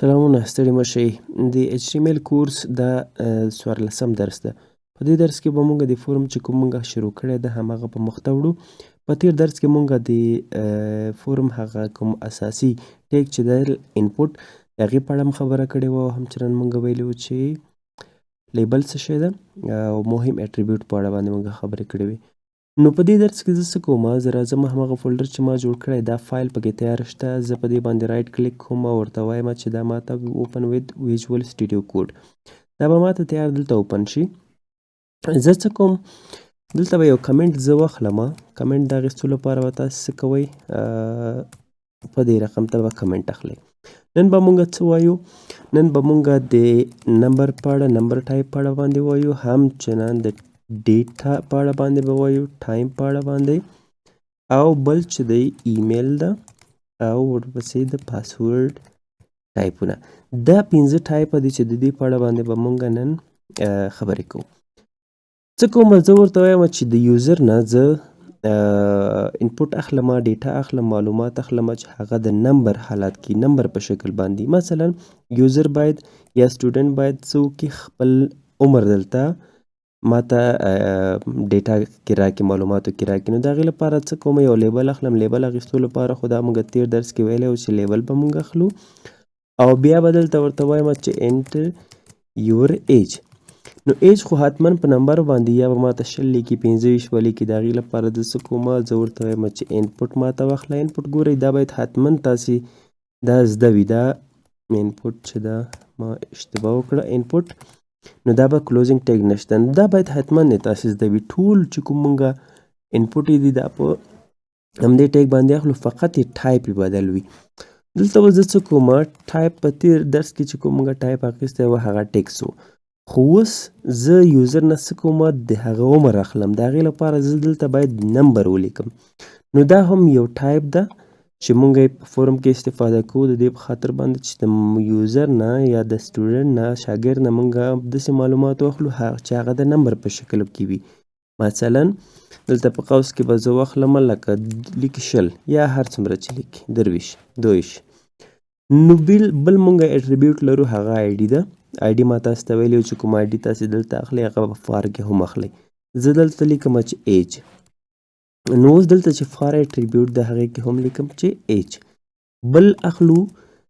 سلامونه ستړي مه شئ. د HTML کورس دا 14 درس ده. په دې درس کې به مونږ د فورم چې کوم مونږ شروع کړی ده هماغه په مخته وړو. په تیر درس کې مونږ د فورم هغه کوم اساسي ټیګ چې دی انپوټ د هغې په اړه هم خبره کړې وه او همچنان مونږ ویلي وو چې لیبل څه شی ده او مهم اټریبیوټ په اړه باندې مونږ خبرې کړې وې. نو په دې درس کې زه څه کوم، زه راځم هماغه فولډر چې ما جوړ کړی دا فایل پکې تیار شته، زه په دې باندې رایټ کلیک کوم او ورته وایم چې دا ماته اوپن وید ویژوال سټوډیو کوډ، دا به ماته تیار دلته اوپن شي. زه څه کوم، دلته به یو کمنټ زه واخلم. کمنټ د اخیستو لپاره به تاسې څه کوئ، په دې رقم ته به کمنټ اخلئ. نن به مونږ څه وایو، نن به مونږ د نمبر په اړه، نمبر ټایپ په اړه باندې وایو، همچنان د ډیټا په اړه باندې به وایو، ټایم په اړه باندې، او بل چې دی ایمیل ده او ورپسې د پاسورډ ټایپونه. دا 5 ټایپه دي چې د دې په اړه باندې به مونږ نن خبرې کوو. څه کوم، زه ورته وایم چې د یوزر نه زه انپوټ اخلم، ډیټا اخلم، معلومات اخلم چې هغه د نمبر حالت کې نمبر په شکل باندې. مثلا یوزر باید یا سټوډنټ باید څه وکړي، خپل عمر دلته ماته ډیټا کې راکړي، معلوماتو کې راکړي. نو د هغې لپاره څه کوم، یو لیبل اخلم. لیبل اخیستو لپاره خو دا مونږ تیر درس کې ویلی و چې لیبل به مونږ اخلو او بیا به دلته ورته وایم چې انټر یور ایج. نو ایج خو حتما په نمبر باندې یا به ماته 20 لیکي، 25 به لیکي. د هغې لپاره زه څه کوم، زه ورته وایم چې انپوټ ماته واخله. انپوټ ګورئ دا باید حتما تاسې دا زده وي. دا انپوټ چې دا ما اشتباه وکړه، انپوټ، نو دا به کلوزینګ ټیګ نشته، دا باید حتما تاسې زده وي. ټول چې کوم مونږه انپوټ یې دي دا په همدې ټیګ باندې اخلو، فقط یې ټایپ یې بدل وي. دلته به زه څه کوم، ټایپ په تیر درس کې چې کوم مونږه ټایپ اخیستی و هغه ټیکس و، خو اوس زه یوزر نه څه کوم، د هغه عمر اخلم. د هغې لپاره زه دلته باید نمبر ولیکم. نو دا هم یو ټایپ ده چې مونږ یې په فورم کې استفاده کوو، د دې په خاطر باندې چې د یوزر نه یا د سټوډنټ نه، شاګرد نه مونږ داسې معلومات واخلو چې هغه د نمبر په شکل کې وي. مثلا دلته په قوس کې به زه واخلم لکه لیکي 20 یا هر څومره چې لیکي 23 22. نو بل مونږ اټریبیوټ لرو، هغه آی ډي ده. آی ډي ما تاسو ته ویلي و چې کوم آی ډي تاسې دلته اخلئ هغه په فار کې هم اخلئ. زه دلته لیکم چې ایج. نو اوس دلته چې فار اټریبیوټ د هغې کې هم لیکم چې ایج. بل اخلو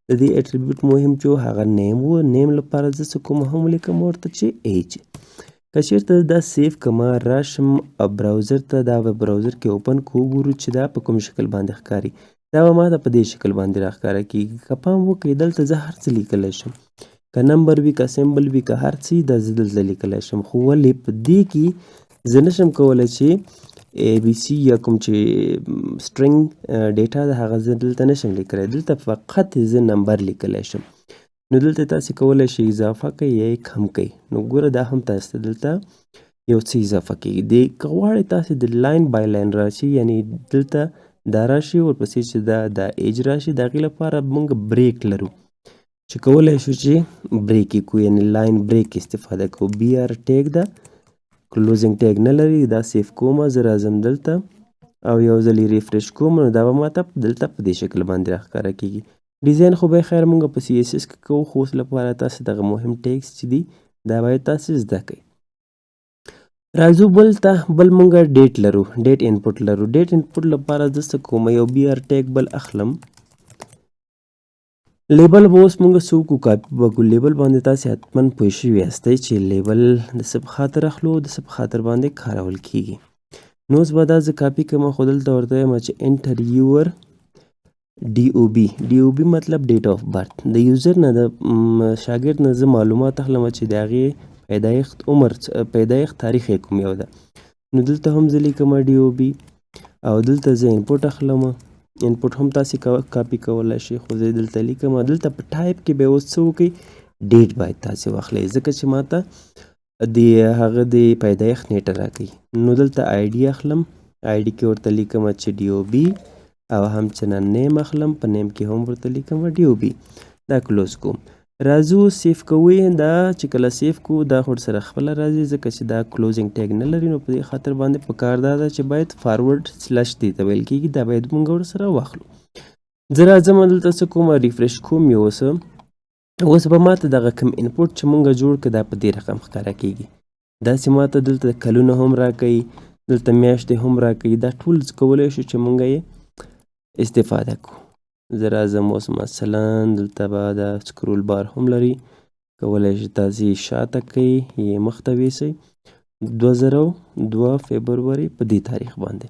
د دې اټریبیوټ مهم چې هغه نیم و. نیم لپاره زه څه کوم، هم لیکم ورته چې ایج. که چېرته دا سیف کړم، راشم براوزر ته، دا به براوزر کې اوپن کو، وګورو چې دا په کوم شکل باندې ښکاري. دا به ماته په دې شکل باندې راښکاره کېږي. که پام وکړئ دلته زه هر څه لیکلی شم، که نمبر وي، که سمبل وي، که هر څه دا زه دلته لیکلی شم. خو ولې په دې کې زه نشم کولی چې اے بي سی یا کوم چې سټرنګ ډیټا ده هغه زه دلته نشم لیکلی، دلته فقط زه نمبر لیکلی شم. نو دلته تاسې کولی شئ اضافه کړئ یا یې کم کړئ. نو ګوره دا هم تاسې ته دلته یو څه اضافه کېږي. که غواړئ تاسې د لاین بای لاین راشي، یعنې دلته دا راشي ورپسې چې دا ایج راشي، د هغې لپاره موږ بریک لرو چې کولی شو چې بریک یې کړو، یعنې لاین بریک استفاده کوو. بی آر ټیګ ده، کلوزینګ ټیګ نه لري. دا سیف کوم، زه راځم دلته او یو ځل یې ریفریش کوم، نو دا به ماته دلته په دې شکل باندې راښکاره کېږي. ډیزاین خو به خیر مونږ په سی ایس ایس کې کوو، خو اوس لپاره تاسې دغه مهم ټیګس چې دي دا باید تاسې زده کړئ. راځو بل ته. بل مونږ ډیټ لرو، ډیټ انپوټ لرو. ډیټ انپوټ لپاره زه څه کوم، یو بی آر ټیګ بل اخلم. لیبل به اوس مونږ څه وکړو، کاپي به کړو. لیبل باندې تاسې حتما پوه شوي یاستئ چې لیبل د څه په خاطر اخلو، د څه په خاطر باندې کارول کېږي. نو اوس به دا زه کاپي کړم، خو دلته ورته وایم چې انټر یور ډي او بي. ډي او بي مطلب ډیټ آف برث. د یوزر نه، د شاګرد نه زه معلومات اخلم چې د هغې پیدایښت عمر، پیدایښت تاریخ یې کوم یو ده. نو دلته هم زه لیکم ډي او بي او دلته زه انپوټ اخلم. انپوټ هم تاسې کاپي کولی شئ، خو زه دلته لیکم. دلته په ټایپ کې به اوس څه وکړئ، ډیټ باید تاسې واخلئ، ځکه چې ماته د هغه د پیدایښت نیټه راکوي. نو دلته آی ډي اخلم، آی ډي کې ورته لیکم چې ډي او بي او همچنان نیم اخلم، په نیم کې هم ورته لیکم ډي او بي. دا کلوز کوم. راځو سیف کوو. دا چې کله سیف کوو دا خو سره خپله راځي، ځکه چې دا کلوزینګ ټیګ نه لري. نو په دې خاطر باندې پکار دا ده چې باید فارورډ سلش دې ته ویل کېږي، دا باید مونږ ورسره واخلو. زه راځم دلته څه کوم، ریفریش کوم یې اوس. اوس به ماته دغه کوم انپوټ چې مونږ جوړ کړ دا په دې رقم ښکاره کیږي. داسې ماته دلته کلونه هم راکوي، دلته میاشتې هم راکوي. دا ټول کولی شو چې مونږ یې استفاده کړو. زه راځم اوس مثلا دلته به دا سکرول بار هم لري، کولی شئ تاسې یې شاته کړئ یې مخته ویسئ. 2002 فبروري په دې تاریخ باندې.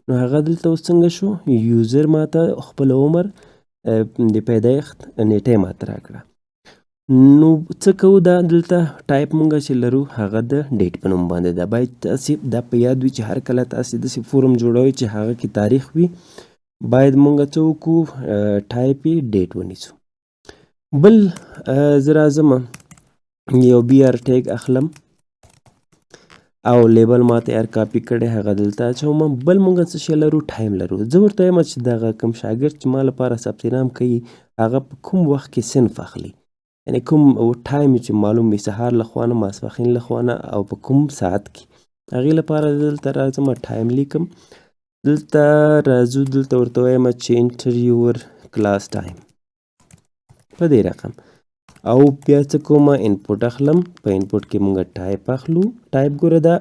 نو هغه دلته اوس څنګه شو، یوزر ماته خپل عمر د پیدایښت نیټه یې ماته راکړه. نو څه کوو، دا دلته ټایپ مونږ چې لرو هغه د ډیټ په نوم باندې ده. باید تاسې دا په یاد وي چې هر کله تاسې داسې فورم جوړوئ چې هغه کې تاریخ وي، باید مونږ څه وکړو، ټایپ یې ډیټ ونیسو. بل زه راځم یو بی آر ټیګ اخلم او لیبل ما تیار کاپی کړی هغه دلته اچوم. بل مونږ څه شی لرو، ټایم لرو. زه ورته وایم چې دغه کوم شاګرد چې ما لپاره ثبت نام کوي هغه په کوم وخت کې صنف اخلي، یعنې کوم ټایم چې معلوم وي، سهار لخوا نه، ماسپښین لخوا نه، او په کوم ساعت کې. هغې لپاره دلته راځم ټایم لیکم. دلته راځو، دلته ورته وایم چې انټر یور کلاس ټایم په دې رقم. او بیا څه کومه، انپوټ اخلم. په انپوټ کې مونږ ټایپ اخلو. ټایپ ګوره دا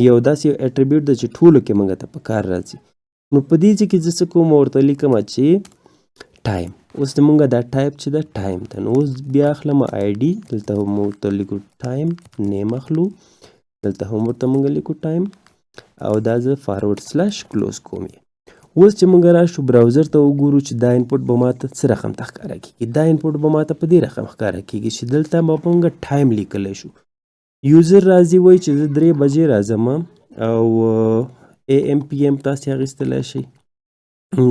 یو داسې اټریبیوټ ده چې ټولو کې مونږ ته په کار راځي. نو په دې ځای کې زه څه کوم، ورته لیکم چې ټایم. اوس مونږ دا ټایپ چې ده ټایم ته. نو اوس بیا اخلم آی ډي، دلته هم ورته لیکو ټایم. نیم اخلو، دلته هم ورته مونږ لیکو ټایم، او دا زه فارورډ سلیش کلوز کوم. اوس چې مونږ راشو براوزر ته وګورو چې دا انپوټ به ماته څه رقم ته ښکاره کېږي. دا انپوټ به ماته په دې رقم ښکاره کېږي چې دلته به مونږ ټایم لیکلی شو. یوزر راځي وایي چې زه 3 بجې راځم، او اے ایم پی ایم تاسې اخیستلی شئ.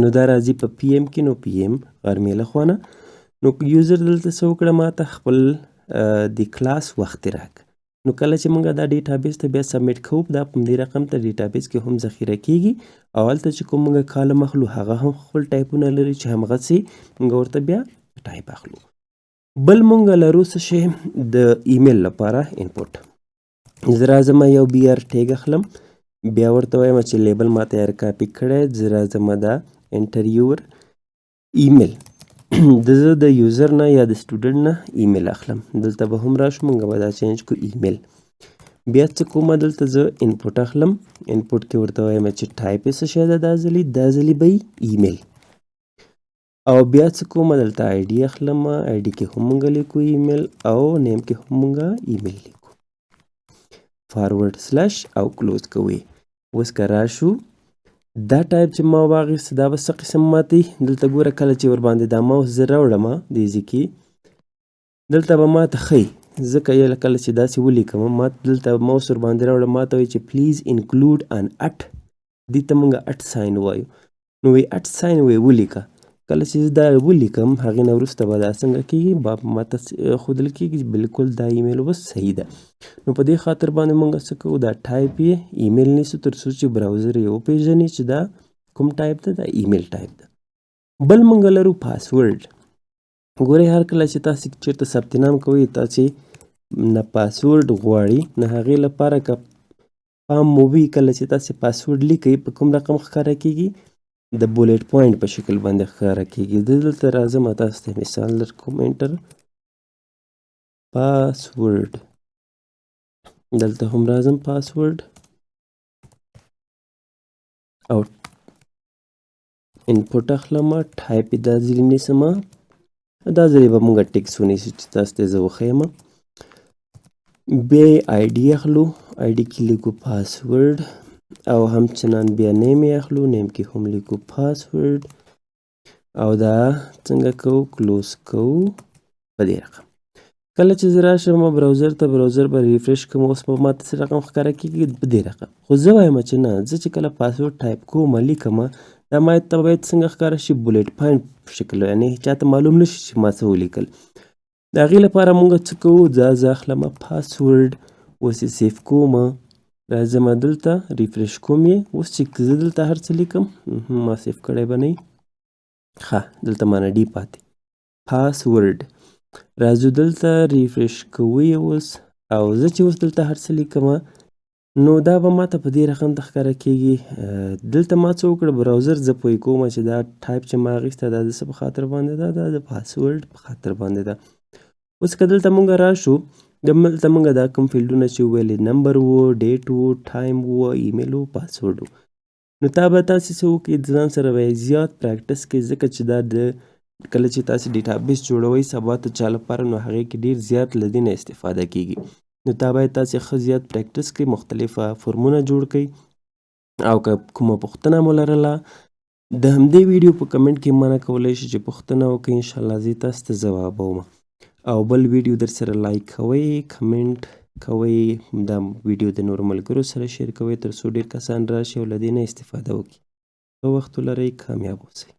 نو دا راځي په پی ایم کې، نو پی ایم غرمې لخوا نه. نو یوزر دلته څه وکړه، ماته خپل د کلاس وخت یې راکړه. نو کله چې مونږ دا ډیټابیس ته بیا سبمیټ کوو، دا په دې رقم ته ډیټابیس کې هم ذخیره کیږي، او هلته چې کوم مونږ کالم اخلو هغه هم خپل ټایپونه لري چې همغسې مونږ ورته بیا ټایپ اخلو. بل مونږ لرو څه شی، د ایمیل لپاره انپوټ. زه راځم یو بی آر ټیګ اخلم، بیا ورته وایم چې لیبل ما تیار کاپي کړی. زه راځم دا انټر یور ایمیل. زه د یوزر نه یا د سټوډنټ نه ایمیل اخلم. دلته به هم راشو، مونږ به دا چینج کو ایمیل. بیا څه کومه، دلته زه انپوټ اخلم. انپوټ کې ورته وایم چې ټایپ یې څه شی ده، دا ځلې به ایمیل. او بیا څه کومه، دلته آی ډي اخلم. آی ډي کې هم مونږ لیکو ایمیل، او نیم کې هم مونږ ایمیل لیکو. فارورډ سلیش او کلوز کوئ. اوس که راشو، دا ټایپ چې ما واخیست دا به څه قسم ماته، دلته ګوره کله چې ورباندې دا ماوس زه راوړم دې ځای کې، دلته به ماته ښیي. ځکه یې کله چې داسې ولیکم، ما دلته ماوس ورباندې راوړم، ماته وایي چې پلیز انکلوډ ان اټ. دې ته مونږ اټ ساین وایو. نو وایي اټ ساین وایي ولیکه. کله چې زه دا ولیکم، هغې نه وروسته به دا څنګه کېږي، ماته ښودل کېږي چې بلکل دا ایمیل اوس صحیح ده. نو په دې خاطر باندې مونږ څه کوو، دا ټایپ یې ایمیل نیسو تر څو چې براوزر یې وپېژني چې دا کوم ټایپ ده، دا ایمیل ټایپ ده. بل مونږ لرو پاسورډ. ګورئ هر کله چې تاسې چېرته ثبت نام کوئ، تاسې نه پاسورډ غواړي، نه هغې لپاره که پام مو وي کله چې تاسې پاسورډ لیکئ په کوم رقم ښکاره کېږي، د بولیټ پوینټ په شکل باندې ښکاره کېږي. زه دلته راځم تاسو ته مثال درکوم. انټر پاسورډ، دلته هم راځم پاسورډ، او انپوټ اخلم. ټایپ یې دا ځلې نیسم، دا ځلې به مونږ ټکس ونیسو چې تاسو ته زه وښیم. بیا آی ډي اخلو. آی ډي کې لیکو پاسورډ، او همچنان بیا نیم یې اخلو. نیم کې هم لیکو پاسورډ، او دا څنګه کوو، کلوز کوو په دې رقم. کله چې زه راشم براوزر ته، براوزر به ریفرش کوم، اوس به ماته څه رقم ښکاره کېږي، په دې رقم. خو زه وایم چې نه، زه چې کله پاسورډ ټایپ کوم لیکم، دا ما ته باید څنګه ښکاره شي، بولیټ پوینټ په شکل، یعنې چاته معلوم نه شي چې ما څه ولیکل. د هغې لپاره مونږ څه کوو، زه اخلم پاسورډ، اوس یې سیف کوم. راځم دلته ریفرش کوم یې. اوس چې زه دلته هر څه لیکم، ما سیف کړی به نه وي، ښه دلته مانه ډي پاتې. پاسورډ راځو دلته ریفرش کوو یې اوس، او زه چې اوس دلته هر څه لیکم، نو دا به ماته په دې رقم ته ښکاره کېږي. دلته ما څه وکړه، براوزر زه پوه کوم چې دا ټایپ چې ما اخیسته دا د څه په خاطر باندې ده، دا د پاسورډ په خاطر باندې ده. اوس که دلته مونږ راشو دلته مونږ دا کوم فیلډونه چې وویلې نمبر و، ډیټ و، ټایم و، ایمیل و، پاسورډ و. نو تا به تاسې څه وکړئ د ځان سره به زیات پریکټس کړئ ځکه چې دا د کله چې تاسې ډیټابیس جوړوئ سبا ته چا لپاره نو هغې کې ډېر زیات له دې نه استفاده کیږي. نو تا باید تاسې ښه زیات پریکټس کړئ، مختلفه فورمونه جوړ کړئ او که کومه پوښتنه مو لرله د همدې ویډیو په کمنټ کې مانه کولی شئ چې پوښتنه وکړئ، انشاءالله زه تاسو ته ځوابوم. او بل ویډیو در سره لایک کوئ، کمنټ کوئ، دا ویډیو د نورو ملګرو سره شیر کوئ تر څو ډېر کسان راشي او له دې نه استفاده وکړي. ښه وخت ولرئ، کامیاب اوسئ.